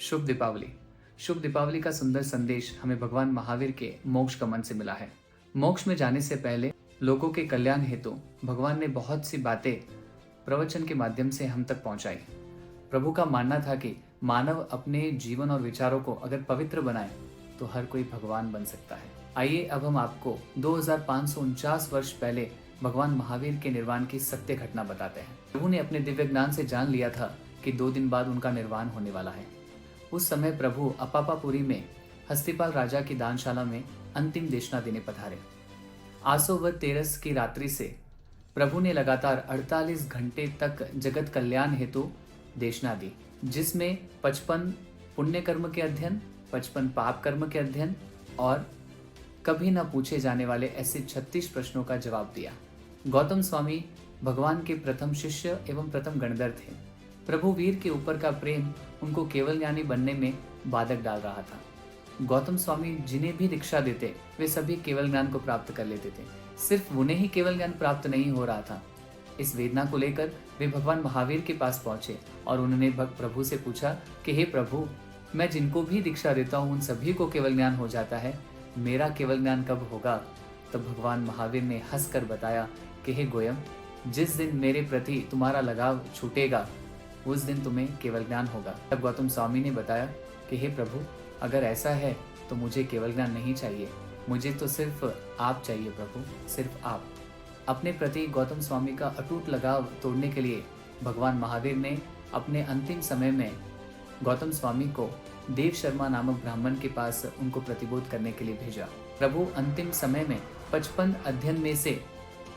शुभ दीपावली। शुभ दीपावली का सुंदर संदेश हमें भगवान महावीर के मोक्ष गमन से मिला है। मोक्ष में जाने से पहले लोगों के कल्याण हेतु भगवान ने बहुत सी बातें प्रवचन के माध्यम से हम तक पहुंचाई। प्रभु का मानना था कि मानव अपने जीवन और विचारों को अगर पवित्र बनाए तो हर कोई भगवान बन सकता है। आइए अब हम आपको 2549 वर्ष पहले भगवान महावीर के निर्वाण की सत्य घटना बताते हैं। प्रभु ने अपने दिव्य ज्ञान से जान लिया था कि 2 दिन बाद उनका निर्वाण होने वाला है। उस समय प्रभु अपापापुरी में हस्तिपाल राजा की दानशाला में अंतिम देशना देने पधारे। आसो व तेरस की रात्रि से प्रभु ने लगातार 48 घंटे तक जगत कल्याण हेतु देशना दी, जिसमें 55 पुण्य कर्म के अध्ययन, 55 पाप कर्म के अध्ययन और कभी न पूछे जाने वाले ऐसे 36 प्रश्नों का जवाब दिया। गौतम स्वामी भगवान के प्रथम शिष्य एवं प्रथम गणधर थे। प्रभु वीर के ऊपर का प्रेम उनको केवल ज्ञानी बनने में बाधक डाल रहा था। गौतम स्वामी जिन्हें भी दीक्षा देते वे सभी केवल ज्ञान को प्राप्त कर लेते थे, सिर्फ उन्हें ही केवल ज्ञान प्राप्त नहीं हो रहा था। इस वेदना को लेकर वे भगवान महावीर के पास पहुंचे और उन्होंने प्रभु से पूछा कि हे प्रभु, मैं जिनको भी दीक्षा देता हूँ उन सभी को केवल ज्ञान हो जाता है, मेरा केवल ज्ञान कब होगा? तब भगवान महावीर ने हंसकर बताया कि हे गोयम, जिस दिन मेरे प्रति तुम्हारा लगाव छूटेगा उस दिन तुम्हें केवल ज्ञान होगा। तब गौतम स्वामी ने बताया कि हे प्रभु, अगर ऐसा है तो मुझे केवल ज्ञान नहीं चाहिए, मुझे तो सिर्फ आप चाहिए प्रभु, सिर्फ आप। अपने प्रति गौतम स्वामी का अटूट लगाव तोड़ने के लिए भगवान महावीर ने अपने अंतिम समय में गौतम स्वामी को देव शर्मा नामक ब्राह्मण के पास उनको प्रतिबोध करने के लिए भेजा। प्रभु अंतिम समय में 55 अध्ययन में से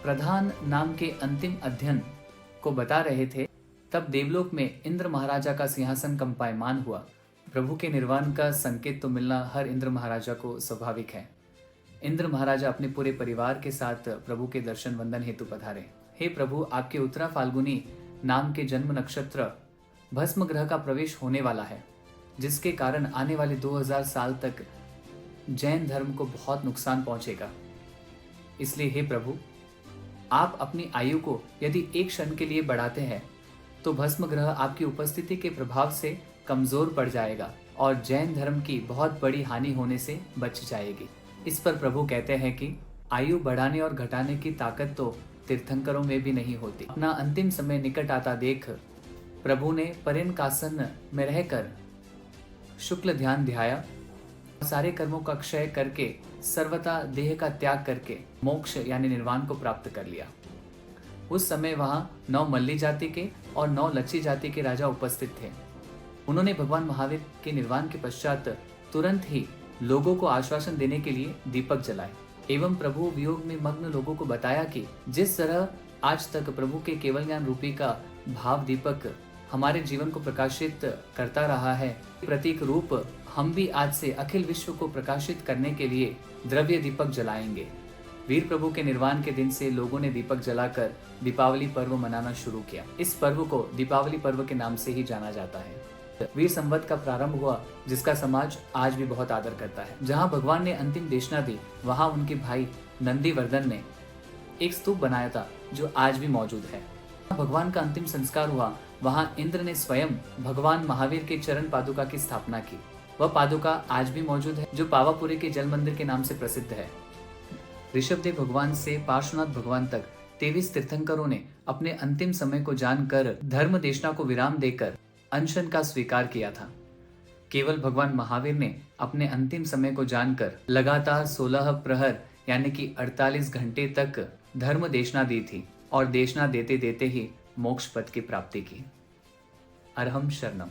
प्रधान नाम के अंतिम अध्ययन को बता रहे थे। तब देवलोक में इंद्र महाराजा का सिंहासन कंपायमान हुआ। प्रभु के निर्वाण का संकेत तो मिलना हर इंद्र महाराजा को स्वाभाविक है। इंद्र महाराजा अपने पूरे परिवार के साथ प्रभु के दर्शन वंदन हेतु पधारे। हे प्रभु, आपके उत्तरा फाल्गुनी नाम के जन्म नक्षत्र भस्म ग्रह का प्रवेश होने वाला है, जिसके कारण आने वाले 2000 साल तक जैन धर्म को बहुत नुकसान पहुंचेगा। इसलिए हे प्रभु, आप अपनी आयु को यदि एक क्षण के लिए बढ़ाते हैं तो भस्म ग्रह आपकी उपस्थिति के प्रभाव से कमजोर पड़ जाएगा और जैन धर्म की बहुत बड़ी हानि होने से बच जाएगी। इस पर प्रभु कहते हैं कि आयु बढ़ाने और घटाने की ताकत तो तीर्थंकरों में भी नहीं होती। अपना अंतिम समय निकट आता देख प्रभु ने पर्यंकासन में रहकर शुक्ल ध्यान ध्याया, सारे कर्मों का क्षय करके सर्वथा देह का त्याग करके मोक्ष यानी निर्वाण को प्राप्त कर लिया। उस समय वहां 9 मल्ली जाति के और 9 लच्छी जाति के राजा उपस्थित थे। उन्होंने भगवान महावीर के निर्वाण के पश्चात तुरंत ही लोगों को आश्वासन देने के लिए दीपक जलाए एवं प्रभु वियोग में मग्न लोगों को बताया कि जिस तरह आज तक प्रभु के केवल ज्ञान रूपी का भाव दीपक हमारे जीवन को प्रकाशित करता रहा है, प्रतीक रूप हम भी आज से अखिल विश्व को प्रकाशित करने के लिए द्रव्य दीपक जलाएंगे। वीर प्रभु के निर्वाण के दिन से लोगों ने दीपक जलाकर दीपावली पर्व मनाना शुरू किया। इस पर्व को दीपावली पर्व के नाम से ही जाना जाता है। वीर संवत का प्रारंभ हुआ, जिसका समाज आज भी बहुत आदर करता है। जहां भगवान ने अंतिम देशना दी, वहां उनके भाई नंदीवर्धन ने एक स्तूप बनाया था जो आज भी मौजूद है। भगवान का अंतिम संस्कार हुआ, वहां इंद्र ने स्वयं भगवान महावीर के चरण पादुका की स्थापना की। वह पादुका आज भी मौजूद है, जो पावापुरी के जल मंदिर के नाम से प्रसिद्ध है। ऋषभदेव भगवान से पार्श्वनाथ भगवान तक 23 तीर्थंकरों ने अपने अंतिम समय को जानकर धर्म देशना को विराम देकर अनशन का स्वीकार किया था। केवल भगवान महावीर ने अपने अंतिम समय को जानकर लगातार 16 प्रहर यानी कि 48 घंटे तक धर्म देशना दी थी और देशना देते देते ही मोक्ष पद की प्राप्ति की। अरहम शरणम।